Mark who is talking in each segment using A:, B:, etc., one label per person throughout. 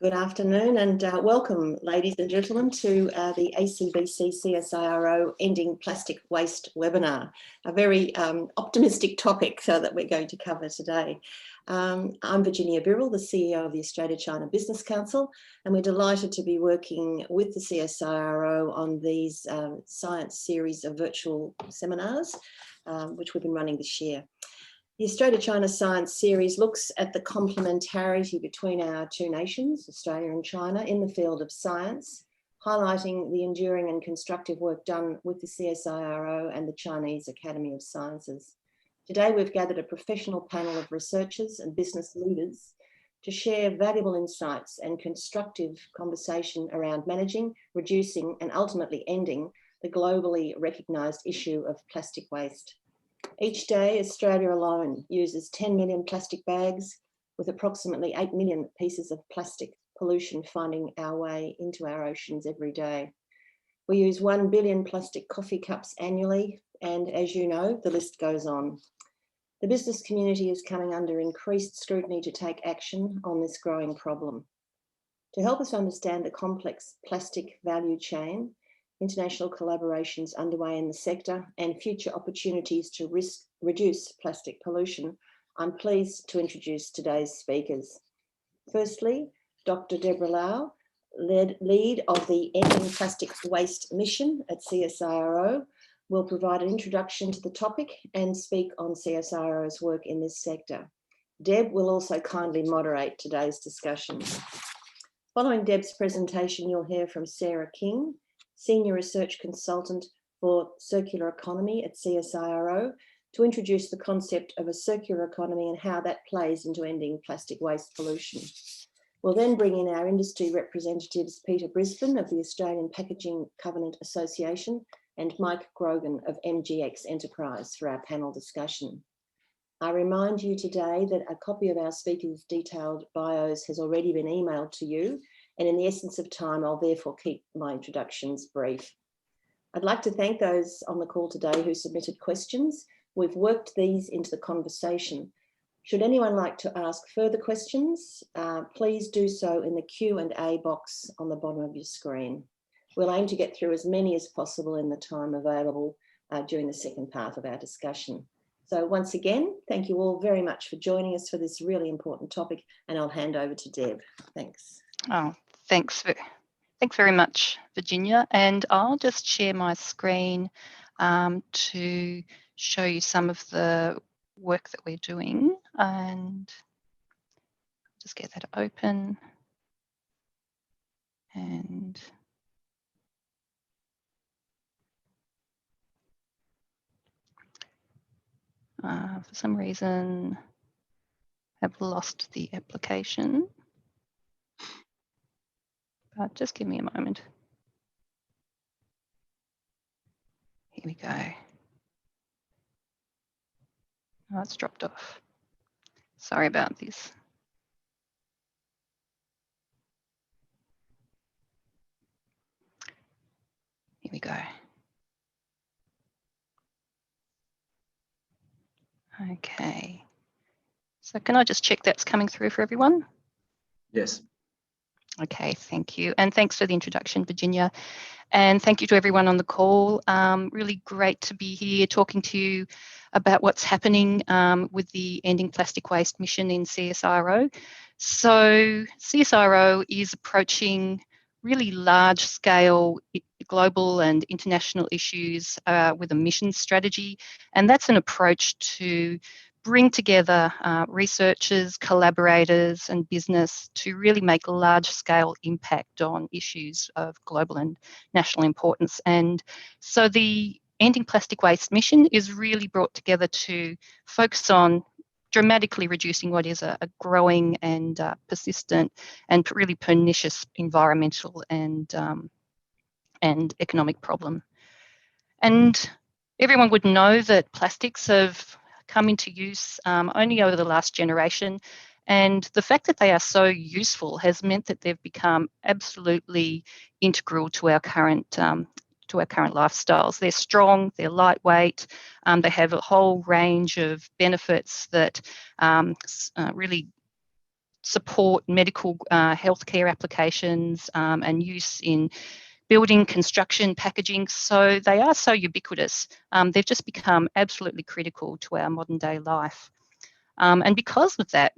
A: Good afternoon and welcome, ladies and gentlemen, to the ACBC CSIRO Ending Plastic Waste webinar, a very optimistic topic that we're going to cover today. I'm Virginia Birrell, the CEO of the Australia-China Business Council, and we're delighted to be working with the CSIRO on these science series of virtual seminars, which we've been running this year. The Australia-China Science Series looks at the complementarity between our two nations, Australia and China, in the field of science, highlighting the enduring and constructive work done with the CSIRO and the Chinese Academy of Sciences. Today, we've gathered a professional panel of researchers and business leaders to share valuable insights and constructive conversation around managing, reducing, and ultimately ending the globally recognised issue of plastic waste. Each day, Australia alone uses 10 million plastic bags, with approximately 8 million pieces of plastic pollution finding our way into our oceans every day. We use 1 billion plastic coffee cups annually, and as you know, the list goes on. The business community is coming under increased scrutiny to take action on this growing problem. To help us understand the complex plastic value chain, international collaborations underway in the sector, and future opportunities to reduce plastic pollution, I'm pleased to introduce today's speakers. Firstly, Dr Deborah Lau, lead of the Ending Plastic Waste mission at CSIRO, will provide an introduction to the topic and speak on CSIRO's work in this sector. Deb will also kindly moderate today's discussion. Following Deb's presentation, you'll hear from Sarah King, Senior Research Consultant for Circular Economy at CSIRO, to introduce the concept of a circular economy and how that plays into ending plastic waste pollution. We'll then bring in our industry representatives, Peter Brisbane of the Australian Packaging Covenant Association and Mark Grogan of MGX Enterprise for our panel discussion. I remind you today that a copy of our speakers' detailed bios has already been emailed to you, and in the essence of time, I'll therefore keep my introductions brief. I'd like to thank those on the call today who submitted questions. We've worked these into the conversation. Should anyone like to ask further questions, please do so in the Q&A box on the bottom of your screen. We'll aim to get through as many as possible in the time available during the second part of our discussion. So once again, thank you all very much for joining us for this really important topic, and I'll hand over to Deb. Thanks.
B: Oh, thanks very much, Virginia. And I'll just share my screen to show you some of the work that we're doing, and just get that open. And for some reason, I've lost the application. But just give me a moment. Here we go. Oh, it's dropped off. Sorry about this. Here we go. Okay. So can I just check that's coming through for everyone?
C: Yes.
B: Okay, thank you. And thanks for the introduction, Virginia. And thank you to everyone on the call. Really great to be here talking to you about what's happening with the Ending Plastic Waste mission in CSIRO. So CSIRO is approaching really large-scale global and international issues with a mission strategy. And that's an approach to bring together researchers, collaborators and business to really make a large-scale impact on issues of global and national importance. And so the Ending Plastic Waste mission is really brought together to focus on dramatically reducing what is a growing and persistent and really pernicious environmental and economic problem. And everyone would know that plastics have come into use only over the last generation, and the fact that they are so useful has meant that they've become absolutely integral to our current lifestyles. They're strong, they're lightweight, they have a whole range of benefits that really support medical healthcare applications and use in building, construction, packaging. So they are so ubiquitous. They've just become absolutely critical to our modern day life. And because of that,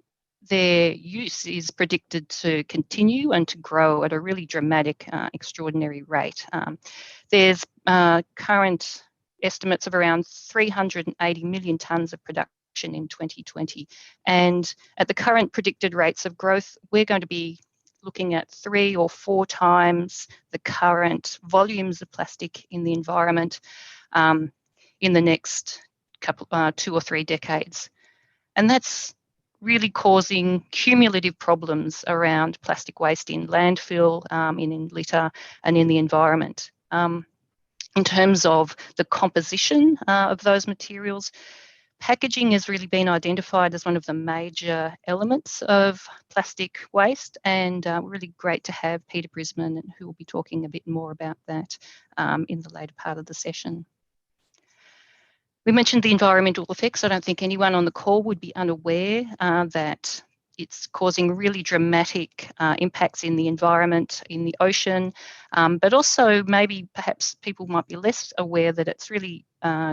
B: their use is predicted to continue and to grow at a really dramatic, extraordinary rate. There's current estimates of around 380 million tonnes of production in 2020. And at the current predicted rates of growth, we're going to be looking at 3 or 4 times the current volumes of plastic in the environment in the next 2 or 3 decades. And that's really causing cumulative problems around plastic waste in landfill, in litter, and in the environment. In terms of the composition of those materials, packaging has really been identified as one of the major elements of plastic waste, and really great to have Peter Brisbane, who will be talking a bit more about that in the later part of the session. We mentioned the environmental effects. I don't think anyone on the call would be unaware that it's causing really dramatic impacts in the environment, in the ocean, but also maybe perhaps people might be less aware that it's really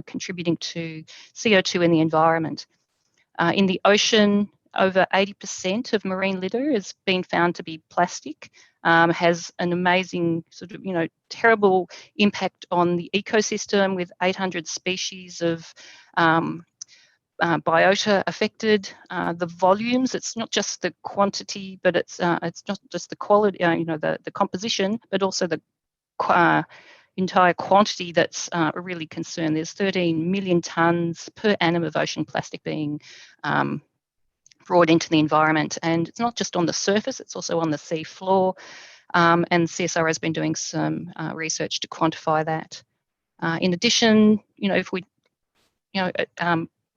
B: contributing to CO2 in the environment. In the ocean, over 80% of marine litter has been found to be plastic, has an amazing terrible impact on the ecosystem with 800 species of biota affected. The volumes, it's not just the quantity, but it's not just the quality, the composition, but also the entire quantity that's a really concern. There's 13 million tonnes per annum of ocean plastic being brought into the environment, and it's not just on the surface, it's also on the sea floor, and CSIRO has been doing some research to quantify that. In addition, if we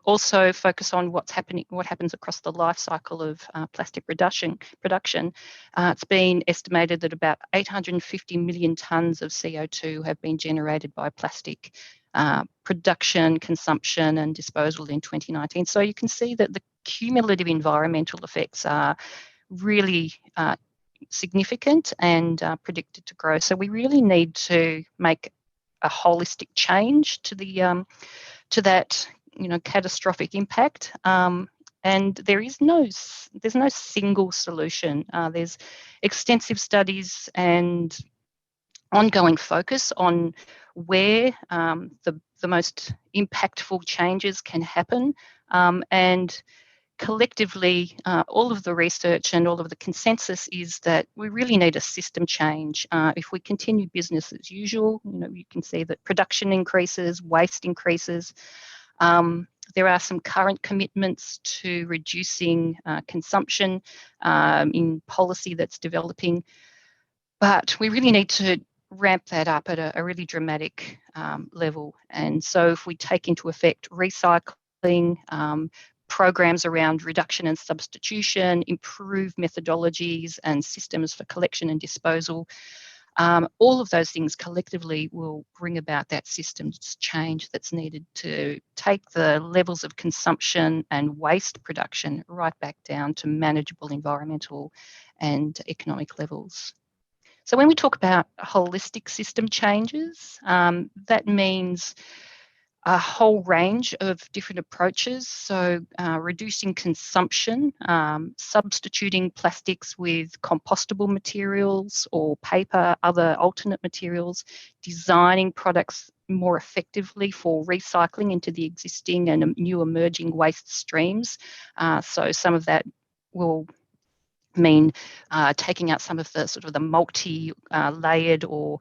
B: also focus on what happens across the life cycle of plastic production. It's been estimated that about 850 million tonnes of CO2 have been generated by plastic production, consumption, and disposal in 2019. So you can see that the cumulative environmental effects are really significant and predicted to grow. So we really need to make a holistic change to that catastrophic impact, and there's no single solution. There's extensive studies and ongoing focus on where the most impactful changes can happen, and collectively, all of the research and all of the consensus is that we really need a system change. If we continue business as usual, you can see that production increases, waste increases. There are some current commitments to reducing consumption in policy that's developing, but we really need to ramp that up at a really dramatic level. And so if we take into effect recycling, programs around reduction and substitution, improve methodologies and systems for collection and disposal, all of those things collectively will bring about that systems change that's needed to take the levels of consumption and waste production right back down to manageable environmental and economic levels. So when we talk about holistic system changes, that means a whole range of different approaches. So reducing consumption, substituting plastics with compostable materials or paper, other alternate materials, designing products more effectively for recycling into the existing and new emerging waste streams. So some of that will mean taking out some of the the multi-layered or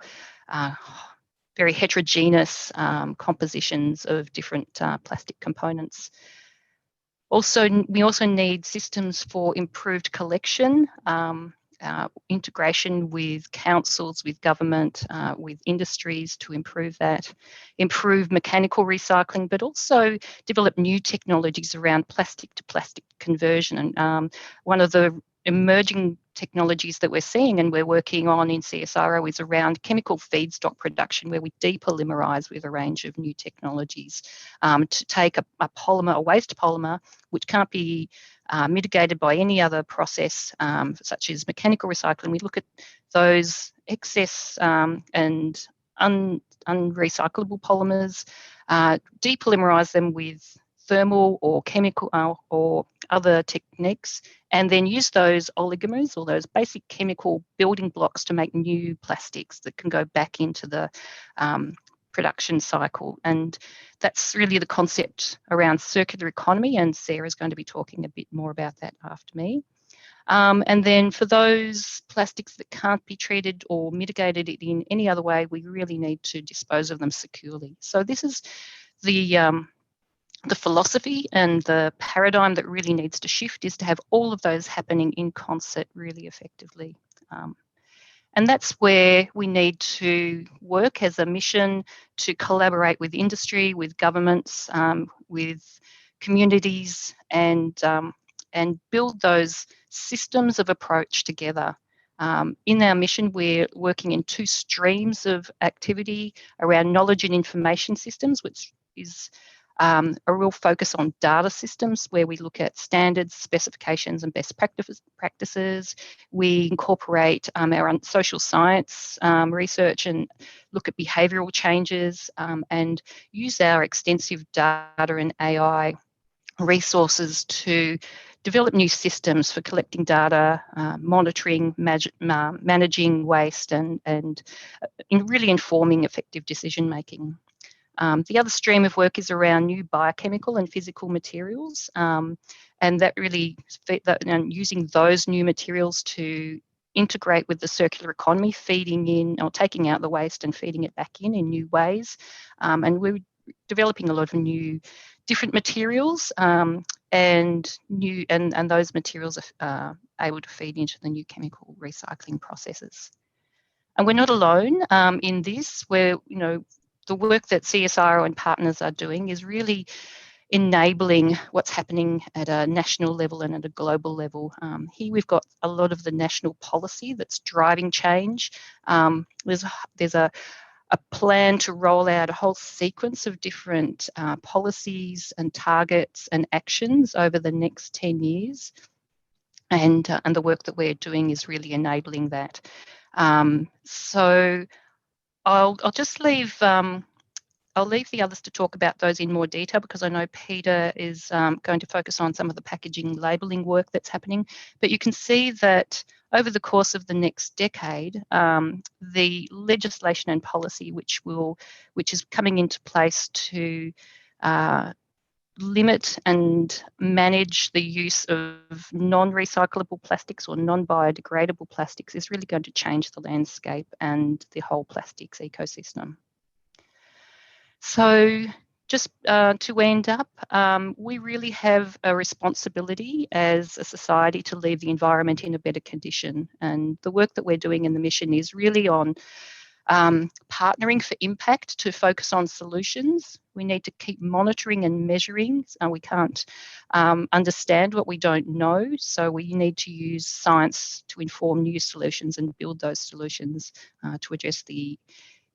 B: very heterogeneous compositions of different plastic components. We also need systems for improved collection, integration with councils, with government, with industries to improve that, improve mechanical recycling, but also develop new technologies around plastic to plastic conversion. And one of the emerging technologies that we're seeing and we're working on in CSIRO is around chemical feedstock production, where we depolymerize with a range of new technologies to take a polymer, a waste polymer, which can't be mitigated by any other process, such as mechanical recycling. We look at those excess and unrecyclable polymers, depolymerize them with thermal or chemical or other techniques, and then use those oligomers or those basic chemical building blocks to make new plastics that can go back into the production cycle. And that's really the concept around circular economy, and Sarah's going to be talking a bit more about that after me. And then for those plastics that can't be treated or mitigated in any other way, we really need to dispose of them securely. So this is the philosophy and the paradigm that really needs to shift, is to have all of those happening in concert really effectively. And that's where we need to work as a mission to collaborate with industry, with governments, with communities, and build those systems of approach together. In our mission, we're working in two streams of activity around knowledge and information systems, which is a real focus on data systems, where we look at standards, specifications, and best practices. We incorporate our social science research and look at behavioural changes, and use our extensive data and AI resources to develop new systems for collecting data, monitoring, managing waste, and in really informing effective decision making. The other stream of work is around new biochemical and physical materials, and that really using those new materials to integrate with the circular economy, feeding in or taking out the waste and feeding it back in new ways. And we're developing a lot of new different materials, and those materials are able to feed into the new chemical recycling processes. And we're not alone in this. Where the work that CSIRO and partners are doing is really enabling what's happening at a national level and at a global level. Here we've got a lot of the national policy that's driving change. There's a plan to roll out a whole sequence of different policies and targets and actions over the next 10 years. And the work that we're doing is really enabling that. So I'll just leave. I'll leave the others to talk about those in more detail, because I know Peter is going to focus on some of the packaging labelling work that's happening. But you can see that over the course of the next decade, the legislation and policy which is coming into place to limit and manage the use of non-recyclable plastics or non-biodegradable plastics is really going to change the landscape and the whole plastics ecosystem. So just to end up, we really have a responsibility as a society to leave the environment in a better condition. And the work that we're doing in the mission is really on partnering for impact to focus on solutions. We need to keep monitoring and measuring. We can't understand what we don't know, so we need to use science to inform new solutions and build those solutions to address the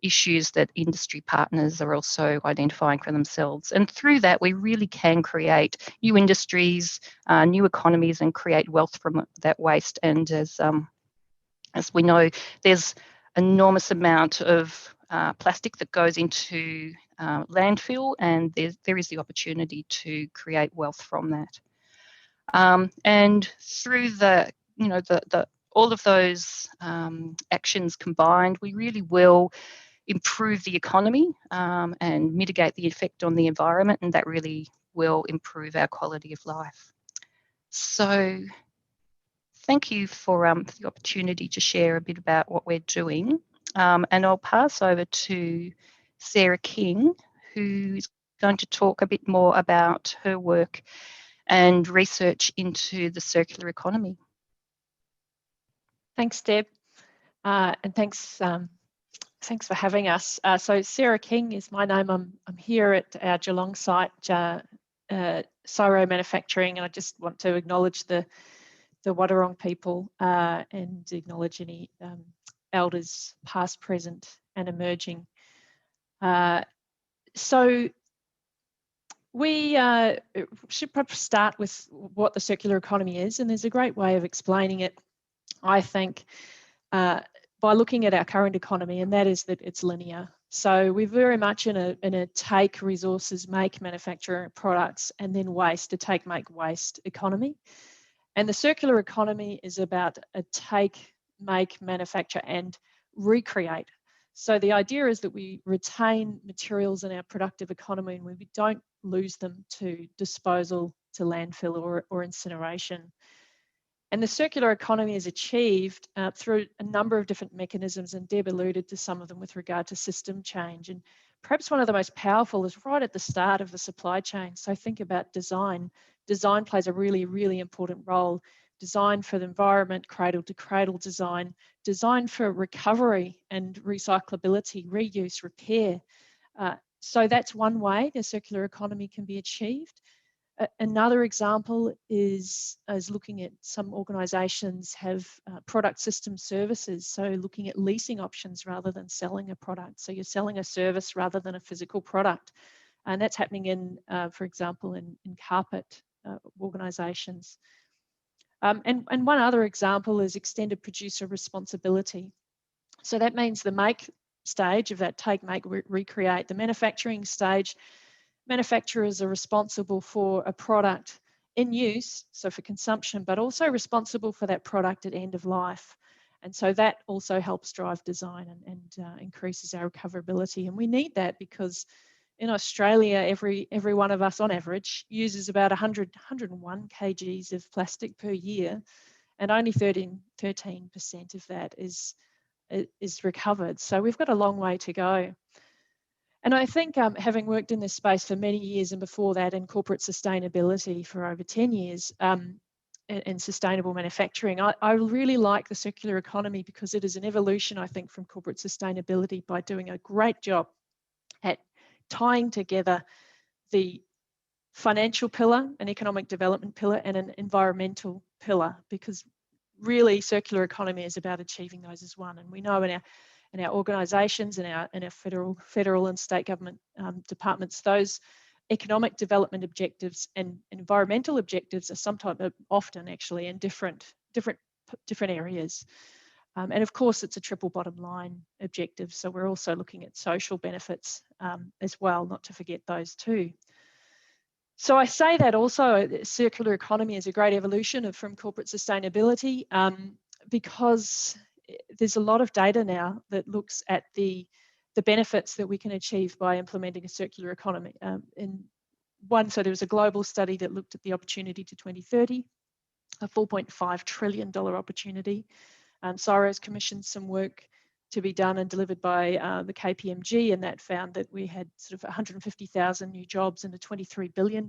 B: issues that industry partners are also identifying for themselves. And through that, we really can create new industries, new economies, and create wealth from that waste. And as we know, there's enormous amount of plastic that goes into landfill, and there is the opportunity to create wealth from that. And through all of those actions combined, we really will improve the economy and mitigate the effect on the environment, and that really will improve our quality of life. So thank you for the opportunity to share a bit about what we're doing. And I'll pass over to Sarah King, who's going to talk a bit more about her work and research into the circular economy.
C: Thanks, Deb, and thanks for having us. So Sarah King is my name. I'm here at our Geelong site, CSIRO Manufacturing, and I just want to acknowledge the the Wadawurrung people and acknowledge any elders past, present and emerging. So we should perhaps start with what the circular economy is, and there's a great way of explaining it, I think, by looking at our current economy, and that is that it's linear. So we're very much in a take resources, make, manufacture products, and then waste, a take, make, waste economy. And the circular economy is about a take, make, manufacture, and recreate. So the idea is that we retain materials in our productive economy and we don't lose them to disposal, to landfill or incineration. And the circular economy is achieved through a number of different mechanisms, and Deb alluded to some of them with regard to system change. And perhaps one of the most powerful is right at the start of the supply chain. So think about design. Design plays a really, really important role. Design for the environment, cradle to cradle design, design for recovery and recyclability, reuse, repair. So that's one way the circular economy can be achieved. Another example is looking at some organisations have product system services, so looking at leasing options rather than selling a product. So you're selling a service rather than a physical product. And that's happening in, for example, in carpet organisations. And one other example is extended producer responsibility. So that means the make stage of that take, make, recreate, the manufacturing stage, manufacturers are responsible for a product in use, so for consumption, but also responsible for that product at end of life. And so that also helps drive design and increases our recoverability. And we need that because in Australia, every one of us on average uses about 101 kgs of plastic per year, and only 13% of that is recovered. So we've got a long way to go. And I think having worked in this space for many years and before that in corporate sustainability for over 10 years in sustainable manufacturing, I really like the circular economy because it is an evolution, I think, from corporate sustainability by doing a great job at tying together the financial pillar, an economic development pillar, and an environmental pillar, because really circular economy is about achieving those as one. And we know in our organisations, in our federal and state government departments, those economic development objectives and environmental objectives are often actually in different areas. And of course, it's a triple bottom line objective. So we're also looking at social benefits as well, not to forget those too. So I say that also circular economy is a great evolution from corporate sustainability because there's a lot of data now that looks at the benefits that we can achieve by implementing a circular economy. So there was a global study that looked at the opportunity to 2030, a $4.5 trillion opportunity. CSIRO's commissioned some work to be done and delivered by the KPMG, and that found that we had sort of 150,000 new jobs and a $23 billion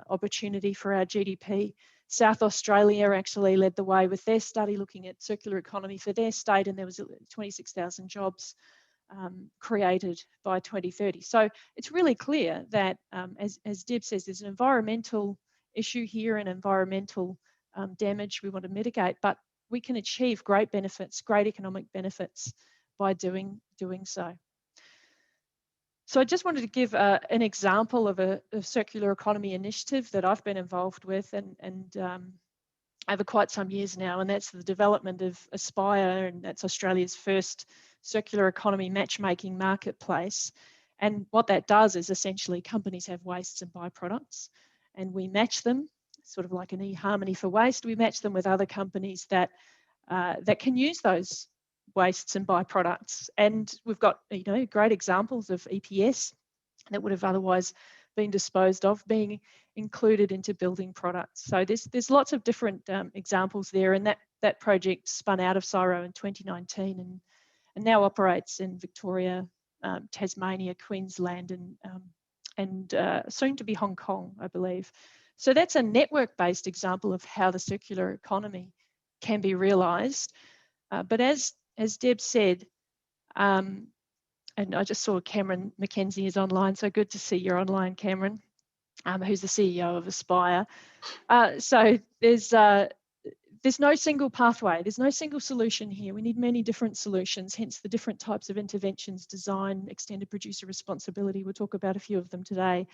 C: opportunity for our GDP. South Australia actually led the way with their study looking at circular economy for their state, and there was 26,000 jobs created by 2030. So it's really clear that, as Deb says, there's an environmental issue here and environmental damage we want to mitigate, but we can achieve great benefits, great economic benefits by doing so. So I just wanted to give an example of a circular economy initiative that I've been involved with and over quite some years now, and that's the development of Aspire, and that's Australia's first circular economy matchmaking marketplace. And what that does is essentially companies have wastes and byproducts, and we match them, sort of like an eHarmony for waste. We match them with other companies that can use those wastes and byproducts. And we've got great examples of EPS that would have otherwise been disposed of being included into building products. So there's lots of different examples there, and that project spun out of CSIRO in 2019 and now operates in Victoria, Tasmania, Queensland, and soon to be Hong Kong, I believe. So that's a network-based example of how the circular economy can be realised. But as Deb said, and I just saw Cameron McKenzie is online, so good to see you're online, Cameron, who's the CEO of Aspire. So there's there's no single pathway. There's no single solution here. We need many different solutions, hence the different types of interventions, design, extended producer responsibility. We'll talk about a few of them today.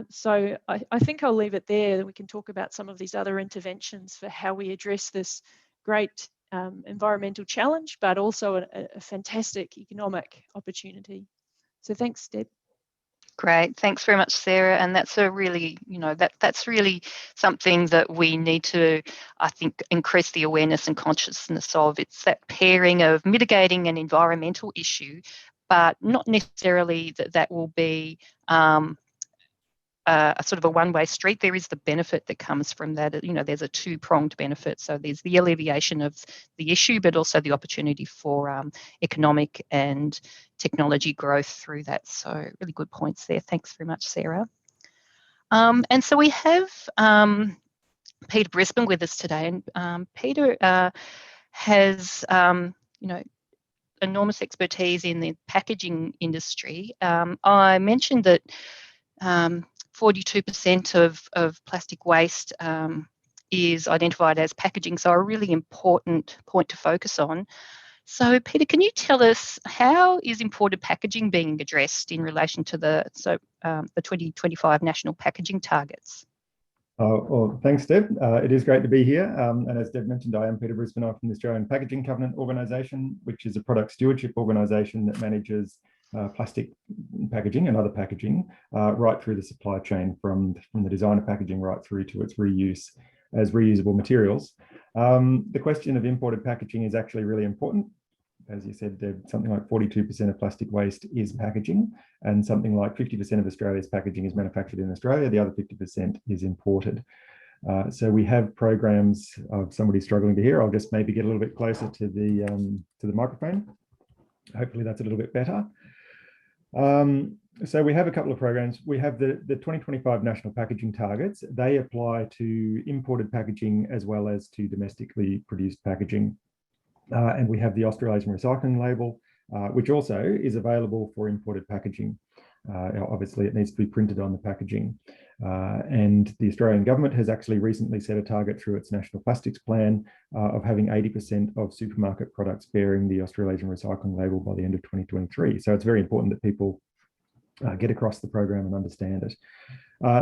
C: So I think I'll leave it there, that we can talk about some of these other interventions for how we address this great environmental challenge, but also a fantastic economic opportunity. So thanks, Deb.
B: Great, thanks very much, Sarah. And that's a really, that's really something that we need to, I think, increase the awareness and consciousness of. It's that pairing of mitigating an environmental issue, but not necessarily that will be a sort of a one-way street. There is the benefit that comes from that. There's a two-pronged benefit. So there's the alleviation of the issue, but also the opportunity for economic and technology growth through that. So really good points there. Thanks very much, Sarah. And so we have Peter Brisbane with us today, and Peter has enormous expertise in the packaging industry. I mentioned that 42% of plastic waste is identified as packaging, so a really important point to focus on. So, Peter, can you tell us how is imported packaging being addressed in relation to the 2025 national packaging targets?
D: Well, thanks, Deb. It is great to be here. And as Deb mentioned, I am Peter Brisbane. I'm from the Australian Packaging Covenant Organisation, which is a product stewardship organisation that manages plastic packaging and other packaging right through the supply chain, from the design of packaging right through to its reuse as reusable materials. The question of imported packaging is actually really important. As you said, Deb, something like 42% of plastic waste is packaging, and something like 50% of Australia's packaging is manufactured in Australia. The other 50% is imported. So we have programs of somebody struggling to hear. I'll just maybe get a little bit closer to the microphone. Hopefully that's a little bit better. So we have a couple of programs. We have the 2025 national packaging targets. They apply to imported packaging as well as to domestically produced packaging. And we have the Australasian Recycling Label, which also is available for imported packaging. Obviously, it needs to be printed on the packaging. And the Australian government has actually recently set a target through its National Plastics Plan of having 80% of supermarket products bearing the Australasian Recycling Label by the end of 2023. So it's very important that people get across the program and understand it.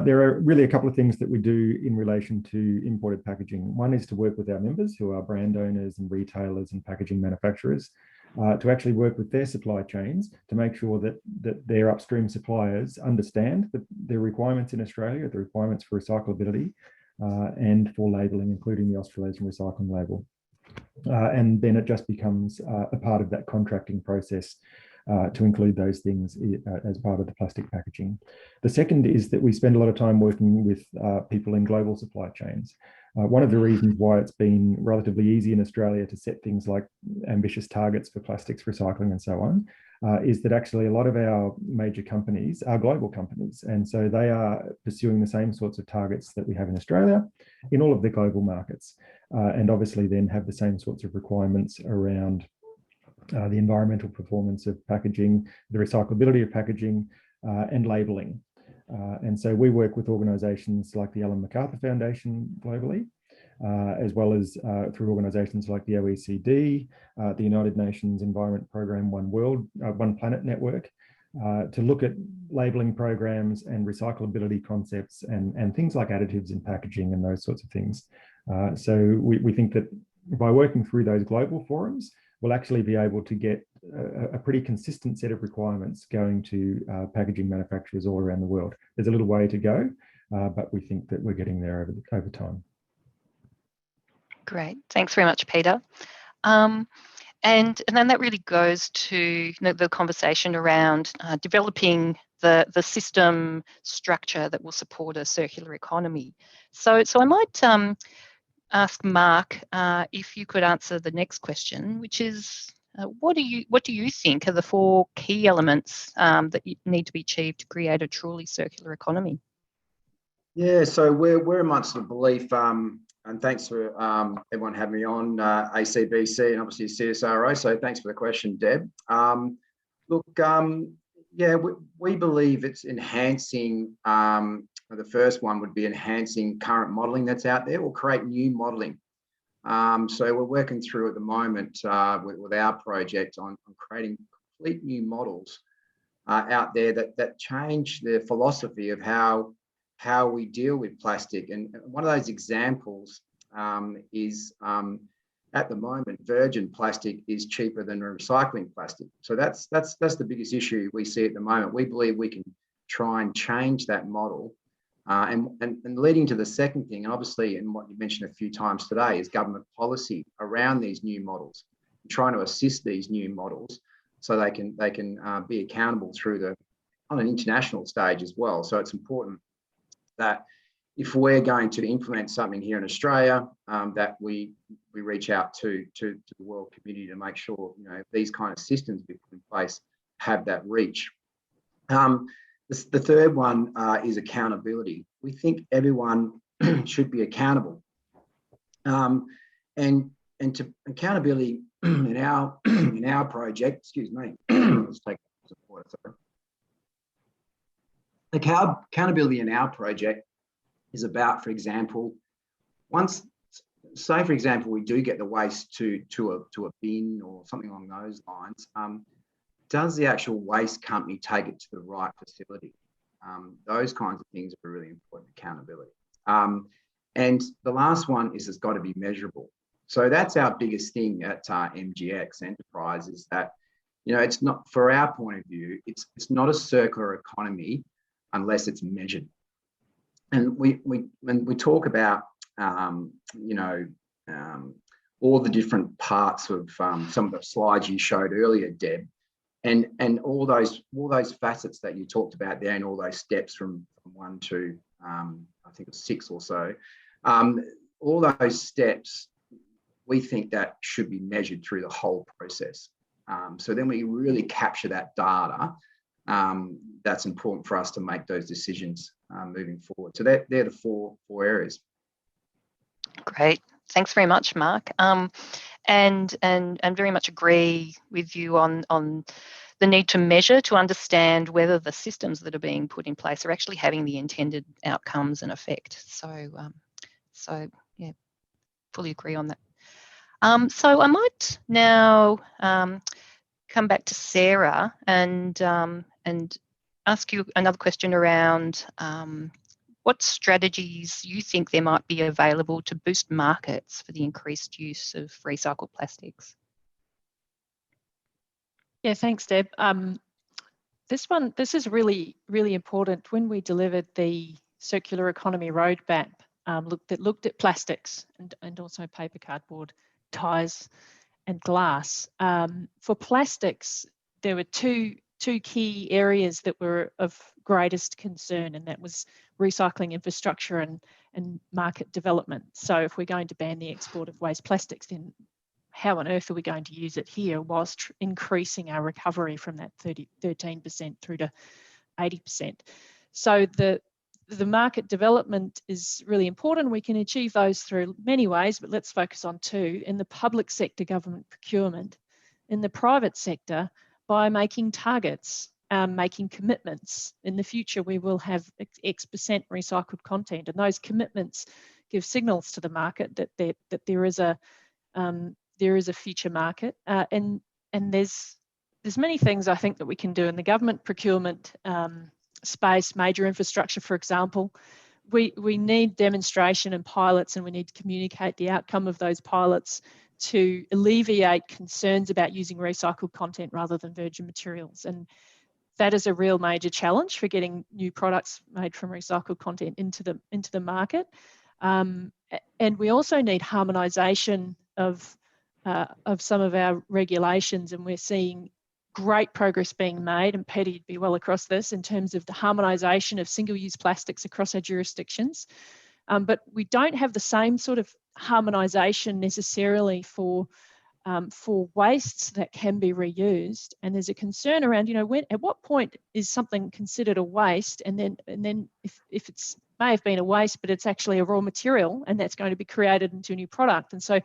D: There are really a couple of things that we do in relation to imported packaging. One is to work with our members, who are brand owners and retailers and packaging manufacturers, to actually work with their supply chains to make sure that their upstream suppliers understand their requirements in Australia, the requirements for recyclability and for labelling, including the Australasian Recycling Label. And then it just becomes a part of that contracting process to include those things as part of the plastic packaging. The second is that we spend a lot of time working with people in global supply chains. One of the reasons why it's been relatively easy in Australia to set things like ambitious targets for plastics recycling and so on is that actually a lot of our major companies are global companies. And so they are pursuing the same sorts of targets that we have in Australia in all of the global markets, and obviously then have the same sorts of requirements around the environmental performance of packaging, the recyclability of packaging, and labelling. And so we work with organisations like the Ellen MacArthur Foundation globally, as well as through organisations like the OECD, the United Nations Environment Programme, One Planet Network, to look at labelling programs and recyclability concepts and things like additives in packaging and those sorts of things. So we think that by working through those global forums, we'll actually be able to get a pretty consistent set of requirements going to packaging manufacturers all around the world. There's a little way to go, but we think that we're getting there over time.
B: Great, thanks very much, Peter. And then that really goes to the conversation around developing the system structure that will support a circular economy. So I might ask Mark if you could answer the next question, which is what do you think are the 4 key elements that need to be achieved to create a truly circular economy?
E: Yeah, so we're amongst the belief, and thanks for everyone having me on ACBC and obviously CSIRO. So thanks for the question, Deb. Look, yeah, we believe it's enhancing. The first one would be enhancing current modelling that's out there, or create new modelling. So we're working through at the moment with our project on creating complete new models out there that change the philosophy of how we deal with plastic. And one of those examples is at the moment, virgin plastic is cheaper than recycling plastic. So that's the biggest issue we see at the moment. We believe we can try and change that model. And leading to the second thing, and obviously, and what you mentioned a few times today, is government policy around these new models, trying to assist these new models so they can be accountable through on an international stage as well. So it's important that if we're going to implement something here in Australia, that we reach out to the world community to make sure, you know, these kind of systems we put in place have that reach. The third one is accountability. We think everyone should be accountable, and to accountability in our project. Excuse me. Let's take some water. Sorry. Accountability in our project is about, for example, say for example we do get the waste to a bin or something along those lines. Does the actual waste company take it to the right facility? Those kinds of things are really important, accountability. And the last one is it's got to be measurable. So that's our biggest thing at MGX Enterprise, is that, you know, it's not, for our point of view, it's not a circular economy unless it's measured. And when we talk about, you know, all the different parts of some of the slides you showed earlier, Deb, and all those facets that you talked about there, and all those steps from 1 to I think it was 6 or so, all those steps, we think that should be measured through the whole process. So then we really capture that data. That's important for us to make those decisions moving forward. So they're the four areas.
B: Great. Thanks very much, Mark. And very much agree with you on the need to measure, to understand whether the systems that are being put in place are actually having the intended outcomes and effect. So yeah, fully agree on that. So I might now come back to Sarah and ask you another question around what strategies you think there might be available to boost markets for the increased use of recycled plastics.
C: Yeah, thanks, Deb. This is really, really important. When we delivered the circular economy roadmap, looked at plastics and also paper, cardboard, ties, and glass. For plastics, there were two key areas that were of greatest concern, and that was recycling infrastructure and market development. So if we're going to ban the export of waste plastics, then how on earth are we going to use it here whilst increasing our recovery from that 13% through to 80%? So the market development is really important. We can achieve those through many ways, but let's focus on two. In the public sector, government procurement. In the private sector, by making targets, making commitments. In the future, we will have X% recycled content, and those commitments give signals to the market that there is a future market. And there's many things I think that we can do in the government procurement space, major infrastructure, for example. We need demonstration and pilots, and we need to communicate the outcome of those pilots to alleviate concerns about using recycled content rather than virgin materials. And that is a real major challenge for getting new products made from recycled content into the market. And we also need harmonisation of some of our regulations, and we're seeing great progress being made, and Petty would be well across this, in terms of the harmonisation of single-use plastics across our jurisdictions. But we don't have the same sort of harmonisation necessarily for wastes that can be reused. And there's a concern around, you know, at what point is something considered a waste, and then if it's may have been a waste, but it's actually a raw material, and that's going to be created into a new product. And so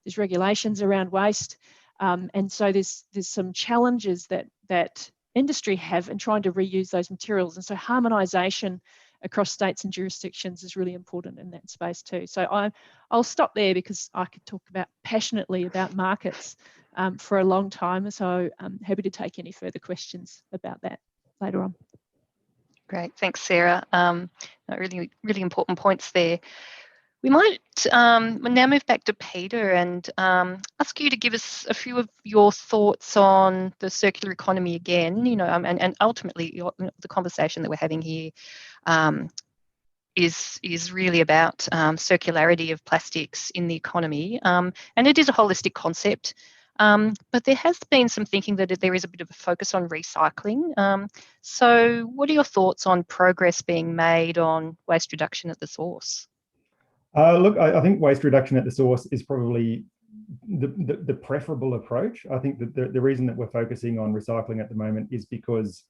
C: there's regulations around waste. And so there's some challenges that industry have in trying to reuse those materials. And so harmonisation across states and jurisdictions is really important in that space too. So I'll stop there because I could talk passionately about markets for a long time. So I'm happy to take any further questions about that later on.
B: Great, thanks, Sarah. Really, really important points there. We might now move back to Peter and ask you to give us a few of your thoughts on the circular economy again, and ultimately the conversation that we're having here is really about circularity of plastics in the economy. And it is a holistic concept, but there has been some thinking that there is a bit of a focus on recycling. So what are your thoughts on progress being made on waste reduction at the source?
D: Look, I think waste reduction at the source is probably the preferable approach. I think that the reason that we're focusing on recycling at the moment is because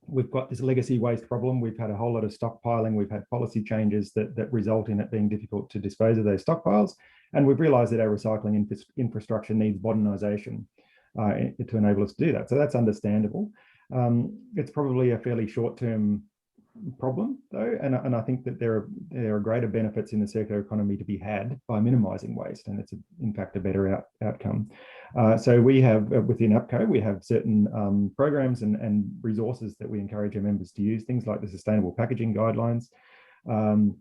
D: we've got this legacy waste problem. We've had a whole lot of stockpiling. We've had policy changes that result in it being difficult to dispose of those stockpiles. And we've realised that our recycling infrastructure needs modernisation to enable us to do that. So that's understandable. It's probably a fairly short-term problem though, and I think that there are greater benefits in the circular economy to be had by minimising waste, and it's in fact a better outcome. So we have within APCO, we have certain programs and resources that we encourage our members to use, things like the sustainable packaging guidelines, and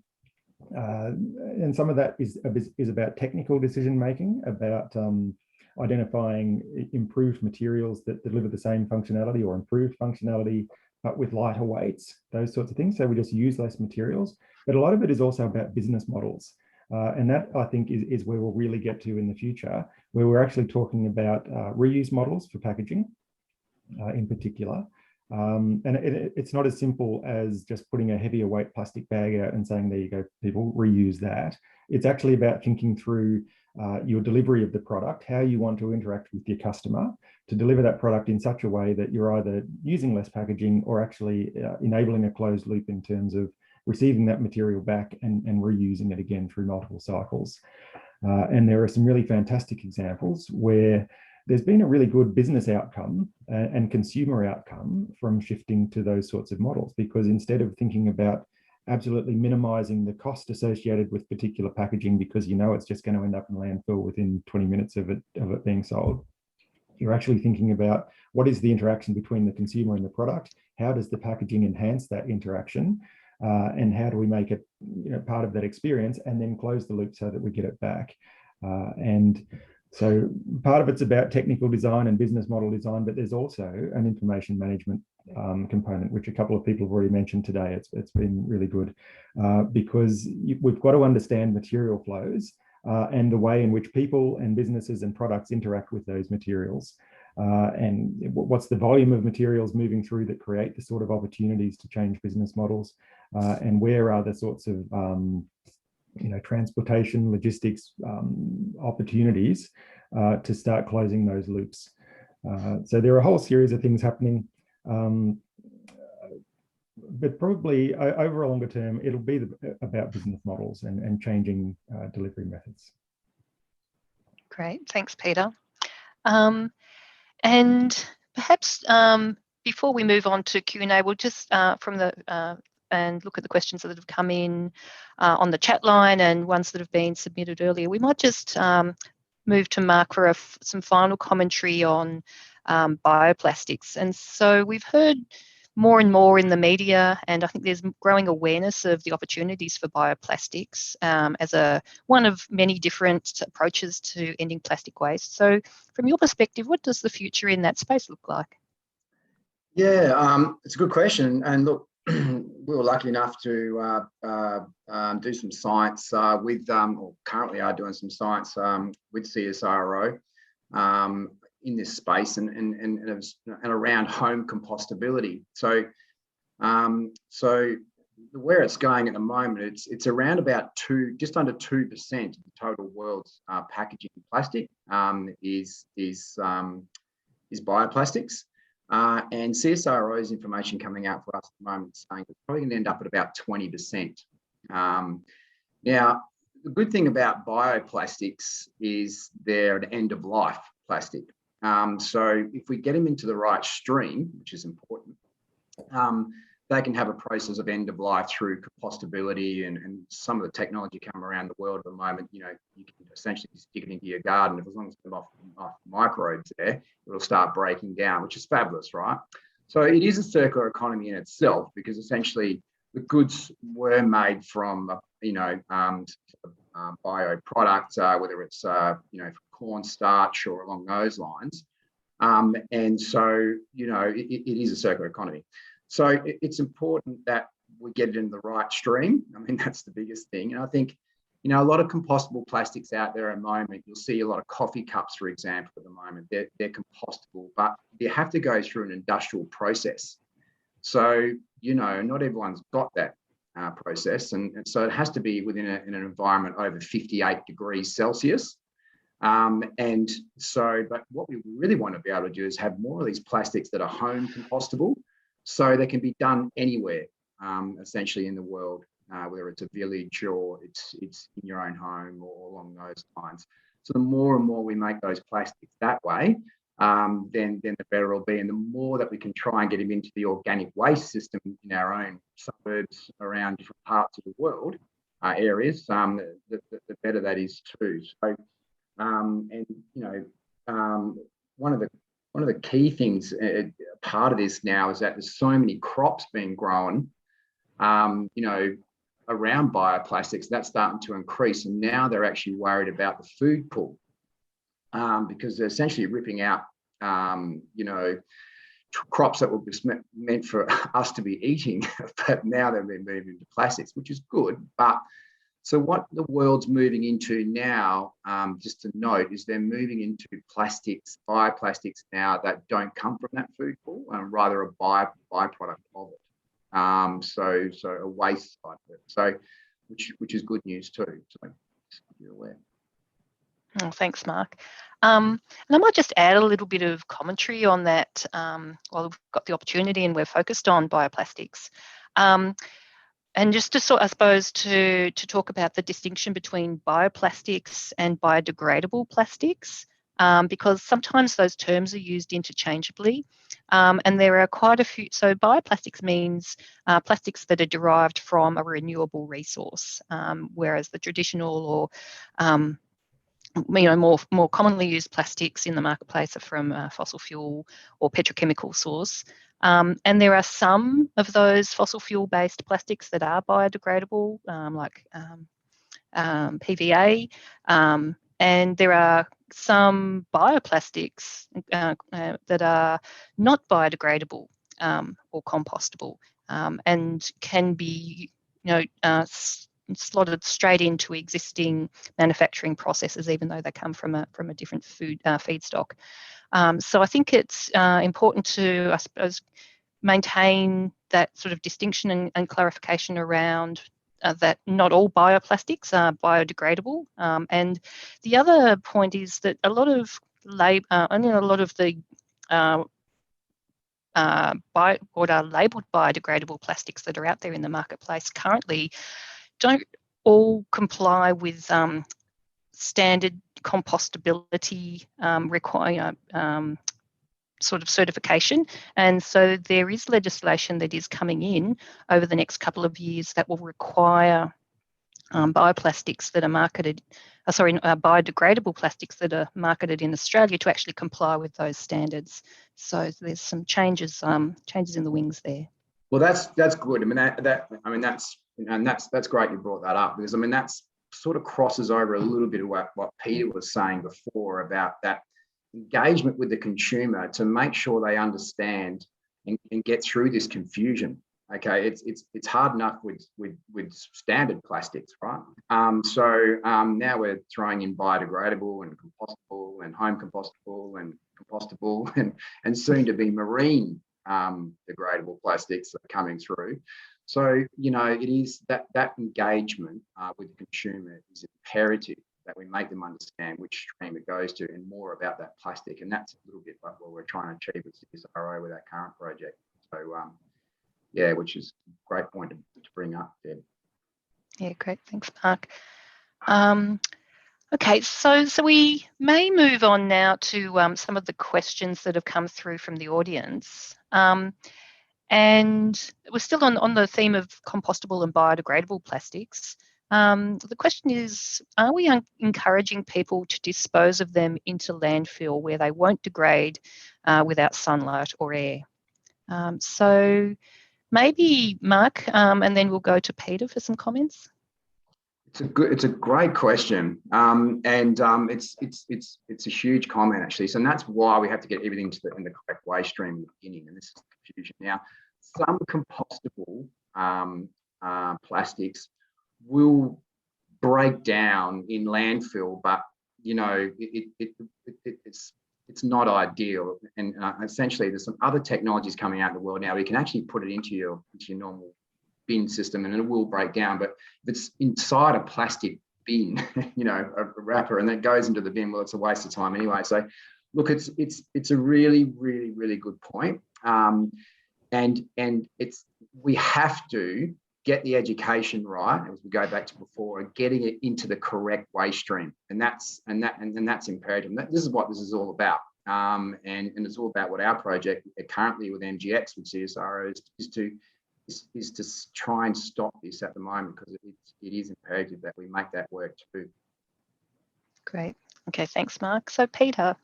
D: some of that is about technical decision making, about identifying improved materials that deliver the same functionality or improved functionality but with lighter weights, those sorts of things. So we just use less materials. But a lot of it is also about business models. And that, I think, is where we'll really get to in the future, where we're actually talking about reuse models for packaging in particular. And it's not as simple as just putting a heavier weight plastic bag out and saying, there you go, people, reuse that. It's actually about thinking through your delivery of the product, how you want to interact with your customer to deliver that product in such a way that you're either using less packaging or actually enabling a closed loop in terms of receiving that material back and reusing it again through multiple cycles. And there are some really fantastic examples where there's been a really good business outcome and consumer outcome from shifting to those sorts of models, because instead of thinking about absolutely minimizing the cost associated with particular packaging because you know it's just going to end up in landfill within 20 minutes of it being sold, you're actually thinking about what is the interaction between the consumer and the product, how does the packaging enhance that interaction, and how do we make it part of that experience and then close the loop so that we get it back. And so part of it's about technical design and business model design, but there's also an information management component, which a couple of people have already mentioned today. It's been really good because we've got to understand material flows and the way in which people and businesses and products interact with those materials. And what's the volume of materials moving through that create the sort of opportunities to change business models, and where are the sorts of transportation, logistics opportunities to start closing those loops. So there are a whole series of things happening, but probably over a longer term, it'll be about business models and changing delivery methods.
B: Great, thanks, Peter. And perhaps before we move on to Q&A, we'll just and look at the questions that have come in on the chat line and ones that have been submitted earlier. We might just move to Mark for some final commentary on bioplastics. And so we've heard more and more in the media, and I think there's growing awareness of the opportunities for bioplastics as one of many different approaches to ending plastic waste. So from your perspective, what does the future in that space look like?
E: Yeah, it's a good question. And look, we were lucky enough to do some science with, or currently are doing some science with CSIRO in this space and around home compostability. So, so where it's going at the moment, it's around about just under 2% of the total world's packaging plastic is bioplastics. And CSIRO's information coming out for us at the moment is saying it's probably going to end up at about 20%. Now, the good thing about bioplastics is they're an end-of-life plastic. So if we get them into the right stream, which is important, they can have a process of end of life through compostability and some of the technology come around the world at the moment. You know, you can essentially stick it into your garden. As long as it's enough microbes there, it'll start breaking down, which is fabulous, right? So it is a circular economy in itself, because essentially the goods were made from, you know, bio product, whether it's, you know, cornstarch or along those lines. And so, you know, it is a circular economy. So it's important that we get it in the right stream. I mean, that's the biggest thing. And I think, you know, a lot of compostable plastics out there at the moment, you'll see a lot of coffee cups, for example, at the moment, they're compostable, but they have to go through an industrial process. So, you know, not everyone's got that process. And so it has to be within in an environment over 58 degrees Celsius. And so, but what we really want to be able to do is have more of these plastics that are home compostable, so they can be done anywhere, essentially in the world, whether it's a village or it's in your own home or along those lines. So the more and more we make those plastics that way, then the better it'll be. And the more that we can try and get them into the organic waste system in our own suburbs around different parts of the world, areas, the better that is too. So, and you know, one of the key things, part of this now, is that there's so many crops being grown, you know, around bioplastics. That's starting to increase, and now they're actually worried about the food pool, because they're essentially ripping out, you know, crops that were meant for us to be eating, but now they've been moved into plastics, which is good. But so what the world's moving into now, just to note, is they're moving into plastics, bioplastics now that don't come from that food pool, and rather a byproduct of it. So a waste side of it. So, which is good news too. So just so you're aware.
B: Oh, thanks, Mark. And I might just add a little bit of commentary on that while we've got the opportunity and we're focused on bioplastics. And just to sort, I suppose, to talk about the distinction between bioplastics and biodegradable plastics, because sometimes those terms are used interchangeably. And there are quite a few. So bioplastics means plastics that are derived from a renewable resource, whereas the traditional or you know, more commonly used plastics in the marketplace are from fossil fuel or petrochemical source. And there are some of those fossil fuel-based plastics that are biodegradable, like PVA, and there are some bioplastics that are not biodegradable or compostable, and can be, you know, slotted straight into existing manufacturing processes, even though they come from a different food feedstock. So I think it's important to, I suppose, maintain that sort of distinction and clarification around that not all bioplastics are biodegradable. And the other point is that a lot of the what are labelled biodegradable plastics that are out there in the marketplace currently don't all comply with standard compostability sort of certification. And so there is legislation that is coming in over the next couple of years that will require bioplastics that are marketed, biodegradable plastics that are marketed in Australia to actually comply with those standards. So there's some changes in the wings there.
E: Well, that's good. I mean, that's great you brought that up, because I mean that's sort of crosses over a little bit of what Peter was saying before about that engagement with the consumer to make sure they understand and get through this confusion. Okay, it's hard enough with standard plastics, right? So now we're throwing in biodegradable and compostable and home compostable and compostable and soon to be marine degradable plastics that are coming through. So, you know, it is that engagement with the consumer is imperative, that we make them understand which stream it goes to and more about that plastic. And that's a little bit like what we're trying to achieve with CSIRO with our current project. So, yeah, which is a great point to bring up, Deb.
B: Yeah, great. Thanks, Mark. Okay, so we may move on now to some of the questions that have come through from the audience. And we're still on the theme of compostable and biodegradable plastics. The question is, are we encouraging people to dispose of them into landfill where they won't degrade without sunlight or air? So maybe Mark, and then we'll go to Peter for some comments.
E: It's a great question, and it's a huge comment actually. So that's why we have to get everything in the correct waste stream in the beginning, and this is the confusion. Now, some compostable plastics will break down in landfill, but you know it's not ideal. And essentially, there's some other technologies coming out in the world now. We can actually put it into your normal bin system and it will break down. But if it's inside a plastic bin, you know, a wrapper, and that goes into the bin, well, it's a waste of time anyway. So look, it's a really good point. And we have to get the education right, as we go back to before, and getting it into the correct waste stream. And that's imperative. This is what this is all about. And it's all about what our project currently with MGX with CSIRO is to try and stop this at the moment, because it is imperative that we make that work too.
B: Great. Okay, thanks, Mark. So Peter.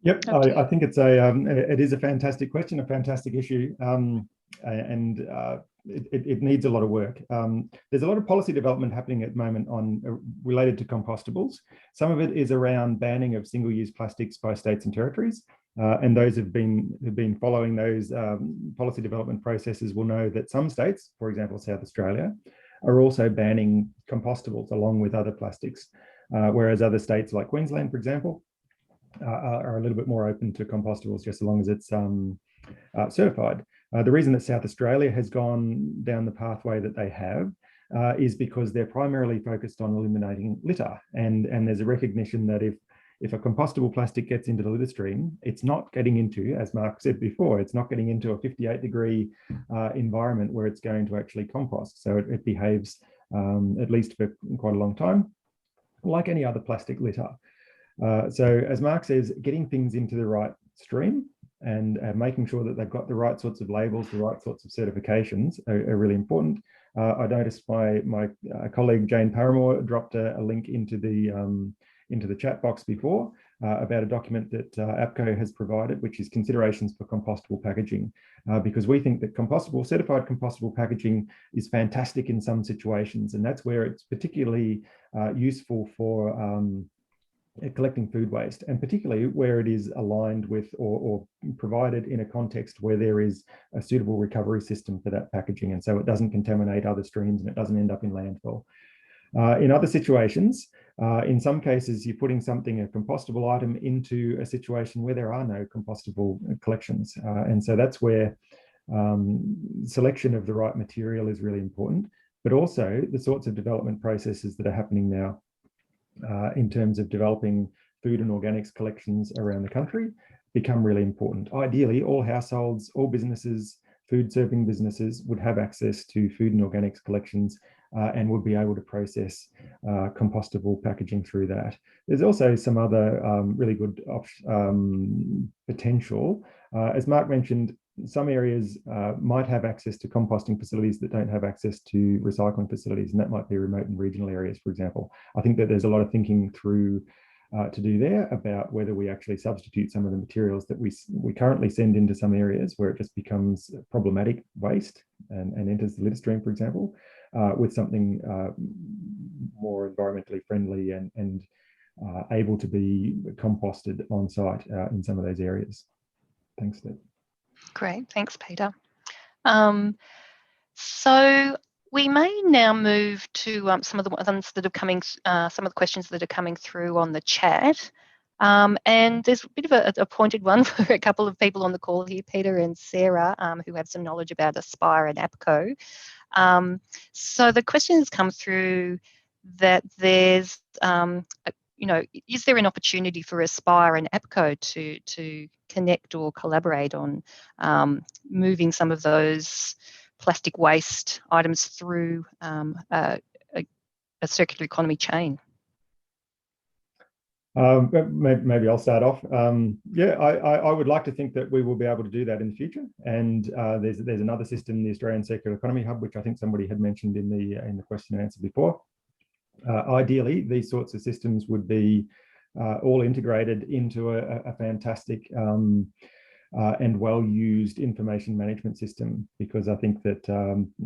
D: Yep, I think it is a fantastic question, a fantastic issue, and it needs a lot of work. There's a lot of policy development happening at the moment related to compostables. Some of it is around banning of single-use plastics by states and territories. And those who've been following those policy development processes will know that some states, for example, South Australia, are also banning compostables along with other plastics, whereas other states like Queensland, for example, are a little bit more open to compostables just as long as it's certified. The reason that South Australia has gone down the pathway that they have is because they're primarily focused on eliminating litter, and there's a recognition that if a compostable plastic gets into the litter stream, it's not getting into, as Mark said before, it's not getting into a 58-degree environment where it's going to actually compost. So it behaves, at least for quite a long time, like any other plastic litter. So as Mark says, getting things into the right stream and making sure that they've got the right sorts of labels, the right sorts of certifications are really important. I noticed my colleague Jane Paramore dropped a link into the chat box before about a document that APCO has provided, which is considerations for compostable packaging, because we think that certified compostable packaging is fantastic in some situations, and that's where it's particularly useful for collecting food waste, and particularly where it is aligned with or provided in a context where there is a suitable recovery system for that packaging, and so it doesn't contaminate other streams and it doesn't end up in landfill. In other situations, in some cases, you're putting a compostable item into a situation where there are no compostable collections. And so that's where selection of the right material is really important, but also the sorts of development processes that are happening now in terms of developing food and organics collections around the country become really important. Ideally, all households, all businesses, food serving businesses would have access to food and organics collections and would be able to process compostable packaging through that. There's also some other really good potential. As Mark mentioned, some areas might have access to composting facilities that don't have access to recycling facilities, and that might be remote and regional areas, for example. I think that there's a lot of thinking through to do there about whether we actually substitute some of the materials that we currently send into some areas where it just becomes problematic waste and enters the litter stream, for example, with something more environmentally friendly and able to be composted on site in some of those areas. Thanks, Deb.
B: Great, thanks, Peter. So we may now move to some of the ones that are coming, some of the questions that are coming through on the chat. And there's a bit of a pointed one for a couple of people on the call here, Peter and Sarah, who have some knowledge about Aspire and APCO. So the questions come through that there's, is there an opportunity for Aspire and APCO to connect or collaborate on moving some of those plastic waste items through a circular economy chain?
D: Maybe I'll start off. Yeah, I would like to think that we will be able to do that in the future. And there's another system, the Australian Circular Economy Hub, which I think somebody had mentioned in the question and answer before. Ideally, these sorts of systems would be all integrated into a fantastic and well-used information management system, because I think that,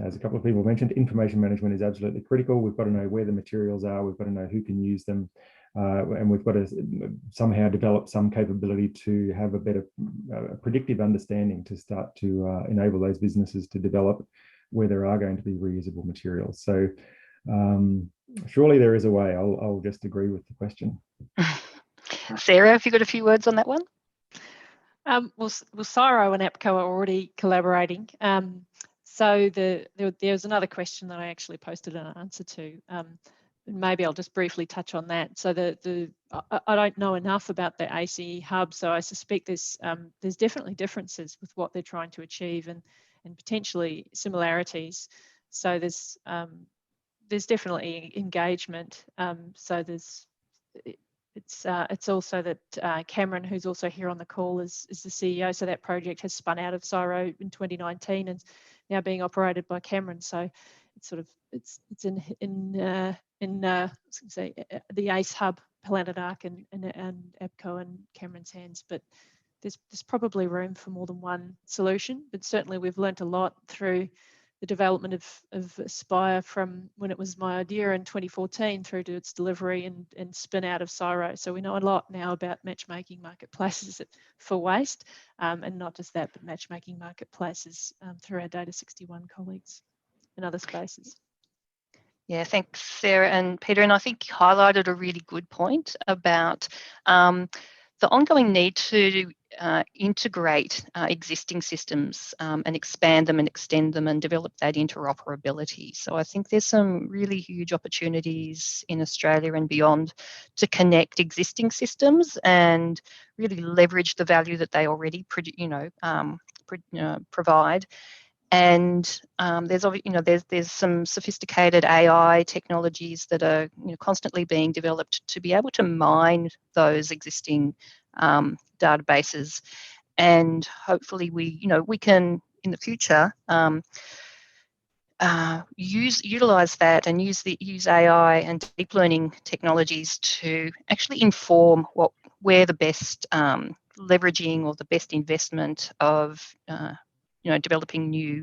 D: as a couple of people mentioned, information management is absolutely critical. We've got to know where the materials are, we've got to know who can use them, and we've got to somehow develop some capability to have a better predictive understanding to start to enable those businesses to develop where there are going to be reusable materials. So surely there is a way. I'll just agree with the question.
C: Sarah, have you got a few words on that one? Well, CSIRO and APCO are already collaborating. So there's another question that I actually posted an answer to. Maybe I'll just briefly touch on that. So I don't know enough about the ACE hub, so I suspect there's definitely differences with what they're trying to achieve and potentially similarities. So there's definitely engagement. So it's also that Cameron, who's also here on the call, is the CEO. So that project has spun out of CSIRO in 2019 and now being operated by Cameron. So it's sort of it's in the ACE hub, Planet Arc, and APCO and Cameron's hands. But there's probably room for more than one solution. But certainly we've learnt a lot through the development of Aspire from when it was my idea in 2014 through to its delivery and spin out of CSIRO. So we know a lot now about matchmaking marketplaces for waste, and not just that, but matchmaking marketplaces through our Data 61 colleagues in other spaces.
B: Yeah, thanks, Sarah and Peter. And I think you highlighted a really good point about the ongoing need to integrate existing systems and expand them and extend them and develop that interoperability. So I think there's some really huge opportunities in Australia and beyond to connect existing systems and really leverage the value that they already provide. And there's some sophisticated AI technologies that are constantly being developed to be able to mine those existing databases, and hopefully we can in the future utilize that and use AI and deep learning technologies to actually inform where the best leveraging or the best investment of developing new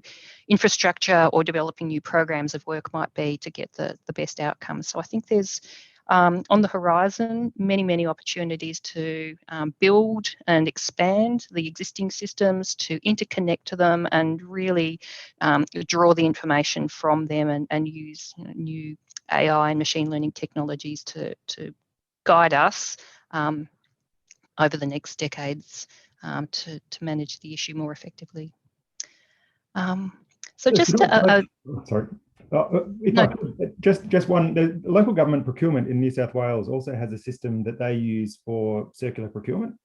B: infrastructure or developing new programs of work might be to get the best outcomes. So I think there's on the horizon many opportunities to build and expand the existing systems, to interconnect to them and really draw the information from them and use new AI and machine learning technologies to guide us over the next decades to manage the issue more effectively. So just
D: sorry. Just one. The local government procurement in New South Wales also has a system that they use for circular procurement.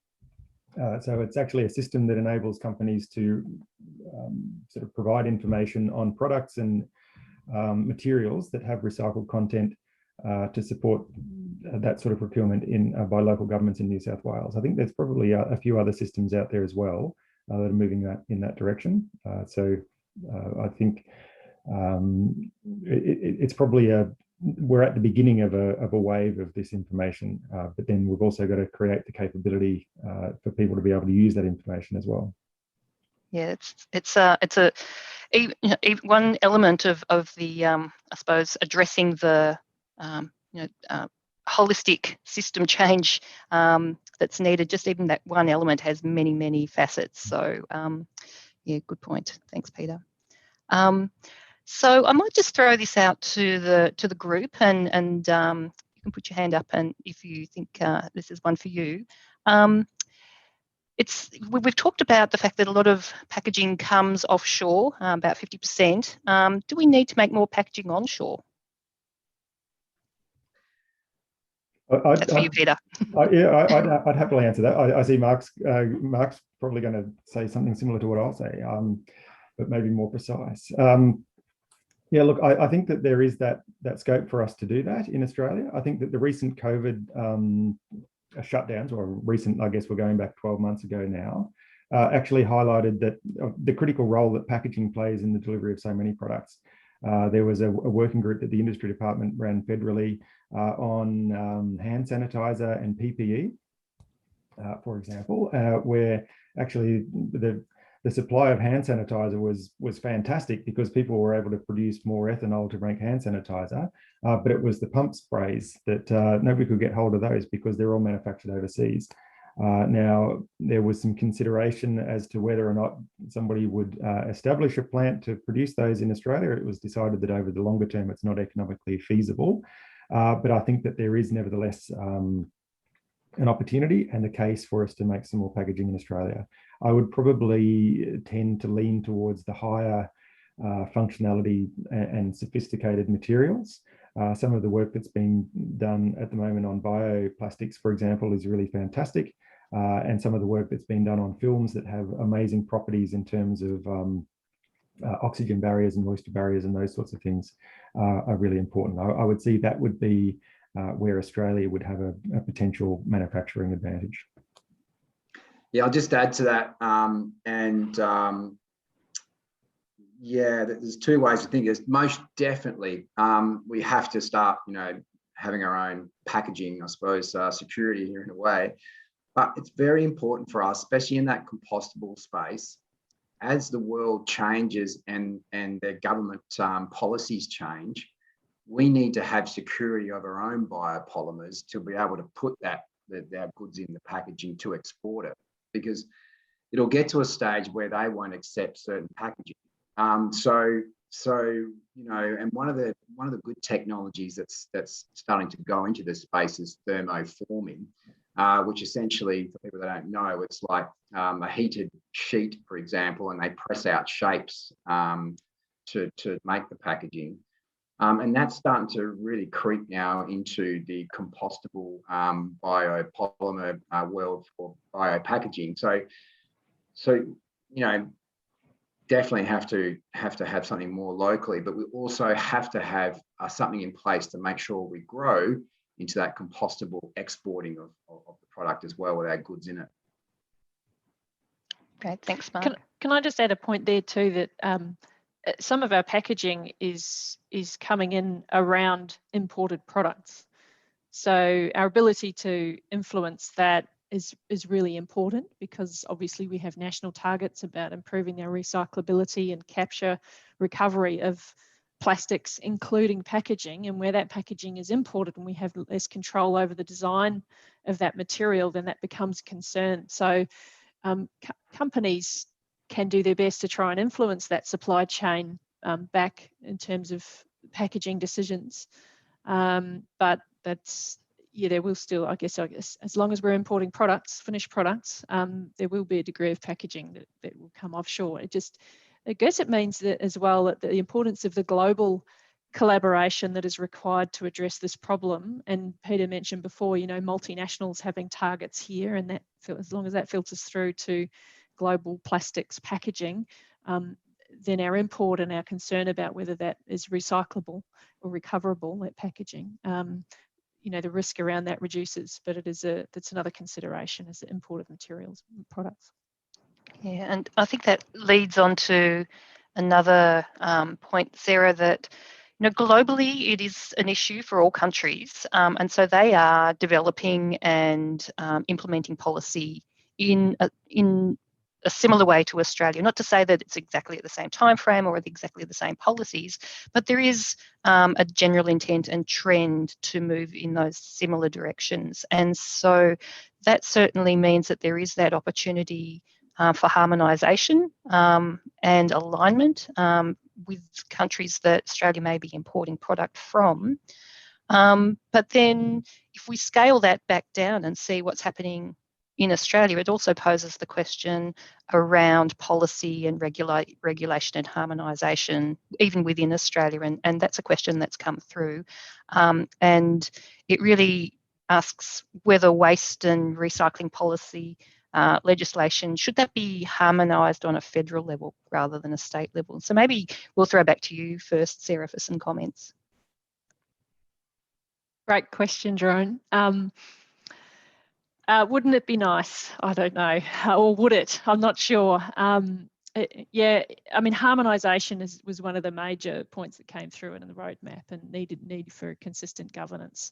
D: So it's actually a system that enables companies to sort of provide information on products and materials that have recycled content to support that sort of procurement by local governments in New South Wales. I think there's probably a few other systems out there as well that are moving in that direction. So I think it's probably we're at the beginning of a wave of this information, but then we've also got to create the capability for people to be able to use that information as well.
B: Yeah, it's one element of the I suppose addressing the holistic system change that's needed. Just even that one element has many facets. So yeah, good point. Thanks, Peter. So I might just throw this out to the group, and you can put your hand up, and if you think this is one for you. We've talked about the fact that a lot of packaging comes offshore, about 50%. Do we need to make more packaging onshore? That's for you, Peter.
D: Yeah, I'd happily answer that. I see Mark's probably going to say something similar to what I'll say, but maybe more precise. Yeah, look, I think that there is that scope for us to do that in Australia. I think that the recent COVID shutdowns, or recent, I guess we're going back 12 months ago now, actually highlighted that the critical role that packaging plays in the delivery of so many products. There was a working group that the industry department ran federally on hand sanitizer and PPE, for example, where actually the supply of hand sanitizer was fantastic because people were able to produce more ethanol to make hand sanitizer, but it was the pump sprays that nobody could get hold of those because they're all manufactured overseas. Now, there was some consideration as to whether or not somebody would establish a plant to produce those in Australia. It was decided that over the longer term, it's not economically feasible. But I think that there is nevertheless an opportunity and a case for us to make some more packaging in Australia. I would probably tend to lean towards the higher functionality and sophisticated materials. Some of the work that's been done at the moment on bioplastics, for example, is really fantastic. And some of the work that's been done on films that have amazing properties in terms of oxygen barriers and moisture barriers and those sorts of things are really important. I would see that would be where Australia would have a potential manufacturing advantage.
E: Yeah, I'll just add to that. Yeah, there's two ways to think. There's most definitely we have to start, having our own packaging, I suppose, security here in a way. But it's very important for us, especially in that compostable space, as the world changes and their government policies change. We need to have security of our own biopolymers to be able to put our goods in the packaging to export it, because it'll get to a stage where they won't accept certain packaging. And one of the good technologies that's starting to go into this space is thermoforming, which essentially, for people that don't know, it's like a heated sheet, for example, and they press out shapes to make the packaging. And that's starting to really creep now into the compostable biopolymer world for biopackaging. So definitely have to have something more locally, but we also have to have something in place to make sure we grow into that compostable exporting of the product as well with our goods in it.
B: Great, thanks, Mark.
C: Can I just add a point there too, that some of our packaging is coming in around imported products. So our ability to influence that is really important, because obviously we have national targets about improving our recyclability and capture recovery of plastics, including packaging. And where that packaging is imported and we have less control over the design of that material, then that becomes a concern. So companies can do their best to try and influence that supply chain back in terms of packaging decisions. But that's, there will still, I guess, as long as we're importing products, finished products, there will be a degree of packaging that will come offshore. I guess it means that as well, that the importance of the global collaboration that is required to address this problem. And Peter mentioned before, multinationals having targets here, and that, as long as that filters through to global plastics packaging, then our import and our concern about whether that is recyclable or recoverable, that packaging, the risk around that reduces. But that's another consideration, as the import of materials and products.
B: Yeah, and I think that leads on to another point, Sarah, that globally it is an issue for all countries, and so they are developing and implementing policy in a similar way to Australia. Not to say that it's exactly at the same time frame or with exactly the same policies, but there is a general intent and trend to move in those similar directions. And so that certainly means that there is that opportunity for harmonisation and alignment with countries that Australia may be importing product from. But then if we scale that back down and see what's happening in Australia, it also poses the question around policy and regulation and harmonisation, even within Australia. And that's a question that's come through. And it really asks whether waste and recycling policy legislation, should that be harmonised on a federal level rather than a state level? So maybe we'll throw back to you first, Sarah, for some comments.
C: Great question, Jerome. Wouldn't it be nice? I don't know. Or would it? I'm not sure. Yeah, I mean, harmonisation was one of the major points that came through in the roadmap and need for consistent governance.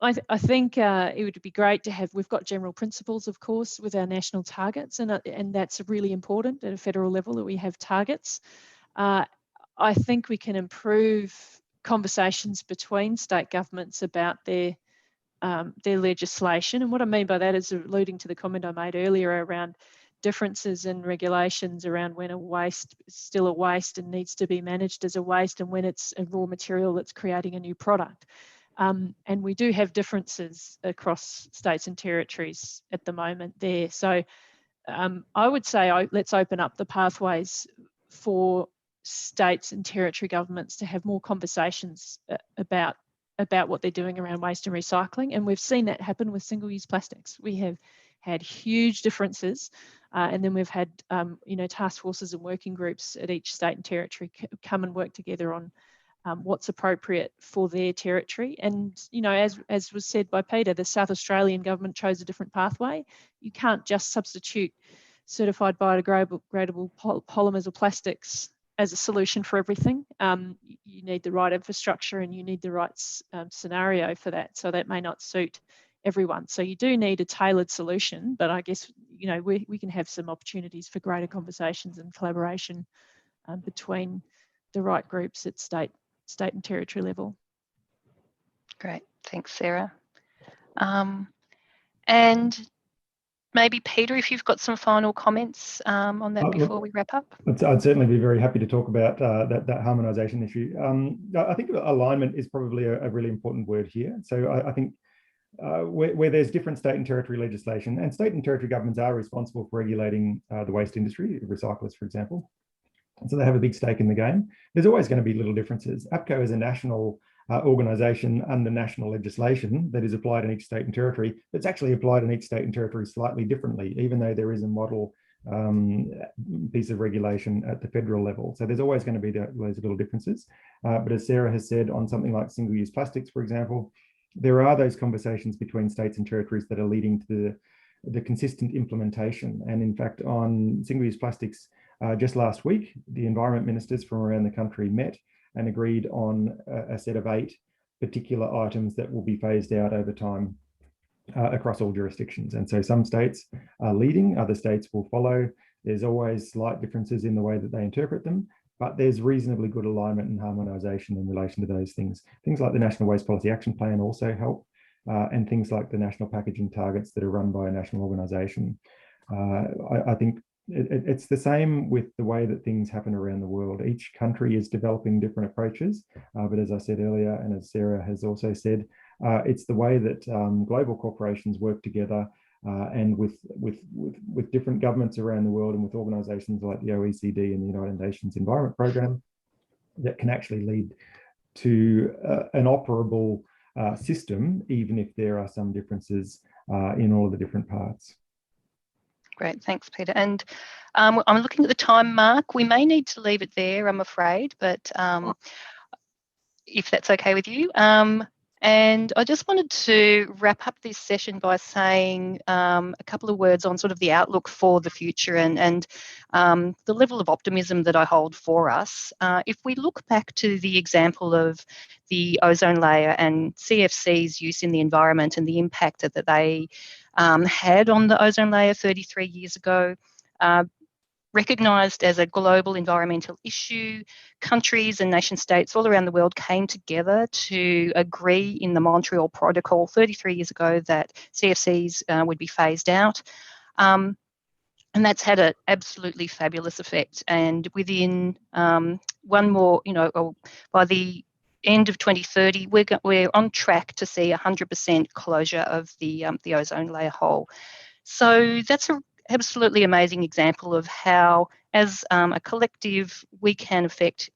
C: I think it would be great to have, we've got general principles, of course, with our national targets, and that's really important at a federal level that we have targets. I think we can improve conversations between state governments about their legislation. And what I mean by that is alluding to the comment I made earlier around differences in regulations around when a waste is still a waste and needs to be managed as a waste, and when it's a raw material that's creating a new product. And we do have differences across states and territories at the moment there. So I would say let's open up the pathways for states and territory governments to have more conversations about what they're doing around waste and recycling. And we've seen that happen with single-use plastics. We have had huge differences, and then we've had task forces and working groups at each state and territory come and work together on what's appropriate for their territory. And as was said by Peter, the South Australian government chose a different pathway. You can't just substitute certified biodegradable polymers or plastics as a solution for everything. You need the right infrastructure and you need the right scenario for that. So that may not suit everyone. So you do need a tailored solution, but I guess, we can have some opportunities for greater conversations and collaboration between the right groups at state and territory level.
B: Great, thanks, Sarah. And maybe Peter, if you've got some final comments on that before we wrap up.
D: I'd certainly be very happy to talk about that harmonisation issue. I think alignment is probably a really important word here. So I think where there's different state and territory legislation, and state and territory governments are responsible for regulating the waste industry, recyclers, for example. So they have a big stake in the game. There's always going to be little differences. APCO is a national organisation under national legislation that is applied in each state and territory. That's actually applied in each state and territory slightly differently, even though there is a model piece of regulation at the federal level. So there's always going to be those little differences. But as Sarah has said, on something like single-use plastics, for example, there are those conversations between states and territories that are leading to the consistent implementation. And in fact, on single-use plastics, just last week, the environment ministers from around the country met and agreed on a set of 8 particular items that will be phased out over time across all jurisdictions. And so some states are leading, other states will follow. There's always slight differences in the way that they interpret them, but there's reasonably good alignment and harmonisation in relation to those things. Things like the National Waste Policy Action Plan also help, and things like the national packaging targets that are run by a national organisation. I think it's the same with the way that things happen around the world. Each country is developing different approaches, but as I said earlier, and as Sarah has also said, it's the way that global corporations work together and with different governments around the world and with organisations like the OECD and the United Nations Environment Programme that can actually lead to an operable system, even if there are some differences in all of the different parts.
B: Great, thanks, Peter. And I'm looking at the time, Mark. We may need to leave it there, I'm afraid, but if that's okay with you. And I just wanted to wrap up this session by saying a couple of words on sort of the outlook for the future and the level of optimism that I hold for us. If we look back to the example of the ozone layer and CFC's use in the environment and the impact that they had on the ozone layer 33 years ago, recognised as a global environmental issue, countries and nation states all around the world came together to agree in the Montreal Protocol 33 years ago that CFCs would be phased out. And that's had an absolutely fabulous effect. And within one more, by the end of 2030, we're on track to see 100% closure of the ozone layer hole. So that's a absolutely amazing example of how, as a collective, we can affect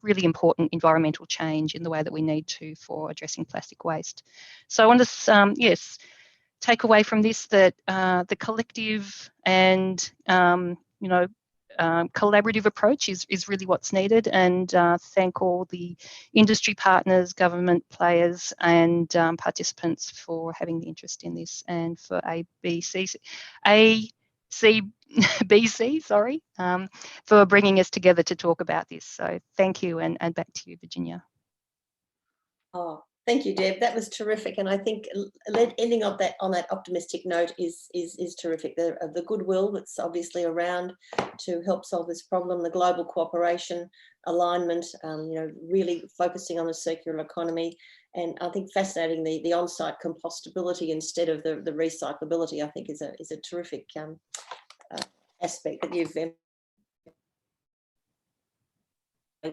B: really important environmental change in the way that we need to for addressing plastic waste. So I want to, take away from this that the collective and, collaborative approach is really what's needed, and thank all the industry partners, government players and participants for having the interest in this, and for ACBC, sorry, for bringing us together to talk about this. So thank you, and back to you, Virginia.
A: Oh, thank you, Deb. That was terrific, and I think ending on that optimistic note is terrific. The goodwill that's obviously around to help solve this problem, the global cooperation, alignment, really focusing on the circular economy, and I think fascinating the on-site compostability instead of the recyclability. I think is a terrific aspect that you've.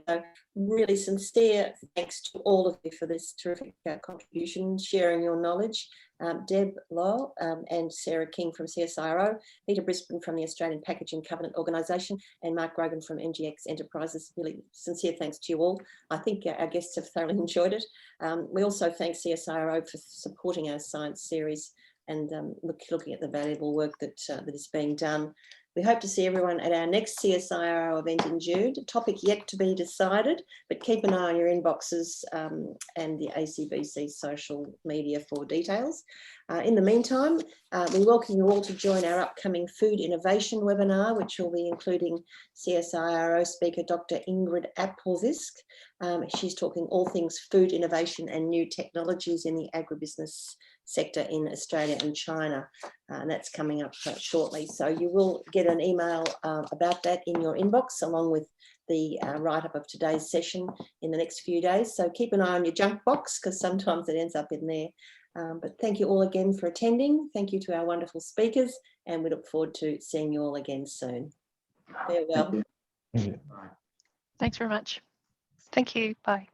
A: So really sincere thanks to all of you for this terrific contribution, sharing your knowledge. Deb Lau and Sarah King from CSIRO, Peter Brisbane from the Australian Packaging Covenant Organisation, and Mark Grogan from MGX Enterprises. Really sincere thanks to you all. I think our guests have thoroughly enjoyed it. We also thank CSIRO for supporting our science series and looking at the valuable work that is being done. We hope to see everyone at our next CSIRO event in June. A topic yet to be decided, but keep an eye on your inboxes and the ACBC social media for details. In the meantime, we welcome you all to join our upcoming Food Innovation webinar, which will be including CSIRO speaker Dr Ingrid Appelzisk. She's talking all things food innovation and new technologies in the agribusiness sector in Australia and China, and that's coming up shortly. So you will get an email about that in your inbox, along with the write-up of today's session in the next few days. So keep an eye on your junk box, because sometimes it ends up in there. But thank you all again for attending. Thank you to our wonderful speakers, and we look forward to seeing you all again soon. Farewell.
D: Thank you.
C: Thanks very much.
B: Thank you. Bye.